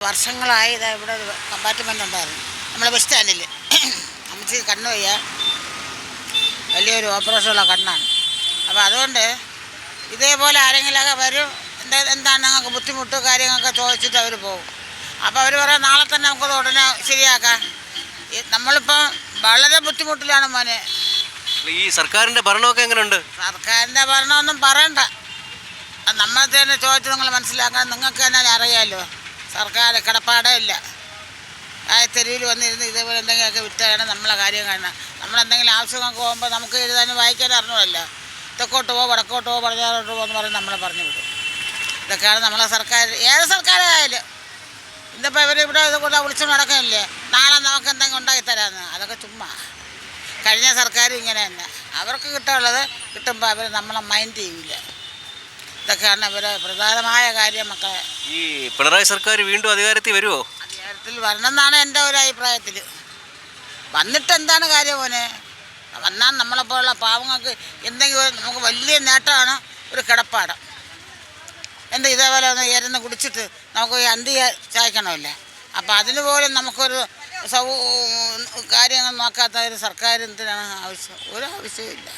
വർഷങ്ങളായി ഇതാ ഇവിടെ ഒരു കമ്പാർട്ട്മെൻ്റ് ഉണ്ടായിരുന്നു നമ്മളെ ബസ് സ്റ്റാൻഡിൽ. അമ്മച്ചി കണ്ണ് വയ്യ, വലിയൊരു ഓപ്പറേഷനുള്ള കണ്ണാണ്. അപ്പോൾ അതുകൊണ്ട് ഇതേപോലെ ആരെങ്കിലുമൊക്കെ വരും, എന്താണ് ഞങ്ങൾക്ക് ബുദ്ധിമുട്ട് കാര്യങ്ങളൊക്കെ ചോദിച്ചിട്ട് അവർ പോകും. അപ്പോൾ അവർ പറയാം നാളെ തന്നെ നമുക്കത് ഉടനെ ശരിയാക്കാം. നമ്മളിപ്പം വളരെ ബുദ്ധിമുട്ടിലാണ് മോനെ. ഈ സർക്കാരിൻ്റെ ഭരണമൊക്കെ എങ്ങനെയുണ്ട്? സർക്കാരിൻ്റെ ഭരണമൊന്നും പറയണ്ട, നമ്മൾ തന്നെ ചോദിച്ച് നിങ്ങൾ മനസ്സിലാക്കാൻ നിങ്ങൾക്ക് തന്നെ അറിയാമല്ലോ. സർക്കാർ കിടപ്പാടേ ഇല്ല. തെരുവിൽ വന്നിരുന്ന് ഇതേപോലെ എന്തെങ്കിലുമൊക്കെ വിറ്റാണ് നമ്മളെ കാര്യം കാണുന്നത്. നമ്മളെന്തെങ്കിലും ആവശ്യമൊക്കെ പോകുമ്പോൾ നമുക്ക് എഴുതാനും വായിക്കാനും അറിഞ്ഞൂടല്ലോ. തെക്കോട്ട് പോ, വടക്കോട്ട് പോ, പടിഞ്ഞാറോട്ട് പോകുമെന്ന് പറഞ്ഞ് നമ്മളെ പറഞ്ഞു വിടും. ഇതൊക്കെയാണ് നമ്മളെ സർക്കാർ. ഏത് സർക്കാരായാലും ഇന്നിപ്പോൾ ഇവരിവിടെ ഇതുകൊണ്ട് വിളിച്ചു നടക്കുന്നില്ലേ, നാളെ നമുക്ക് എന്തെങ്കിലും ഉണ്ടാക്കി തരാമെന്ന്. അതൊക്കെ ചുമ്മാ. കഴിഞ്ഞ സർക്കാർ ഇങ്ങനെ തന്നെ, അവർക്ക് കിട്ടാനുള്ളത് കിട്ടുമ്പോൾ അവർ നമ്മളെ മൈൻഡ് ചെയ്യില്ല. ഇതൊക്കെയാണ് ഇവരെ പ്രധാനമായ കാര്യം. മക്കളെ, ഈ പിണറായി സർക്കാർ വീണ്ടും അധികാരത്തിൽ വരുമോ? അധികാരത്തിൽ വരണമെന്നാണ് എൻ്റെ ഒരു അഭിപ്രായത്തിൽ. വന്നിട്ട് എന്താണ് കാര്യം മോനെ? വന്നാൽ നമ്മളെപ്പോലുള്ള പാവങ്ങൾക്ക് എന്തെങ്കിലും നമുക്ക് വലിയ നേട്ടമാണ് ഒരു കിടപ്പാടം. ഇതേപോലെ ഒന്ന് ഇരുന്ന് കുടിച്ചിട്ട് നമുക്ക് ഈ അന്തി ചായ്ക്കണമല്ലേ. അപ്പോൾ അതിന് പോലും നമുക്കൊരു കാര്യങ്ങൾ നോക്കാത്ത ഒരു സർക്കാർ എന്തിനാണ് ആവശ്യം? ഒരു ആവശ്യമില്ല.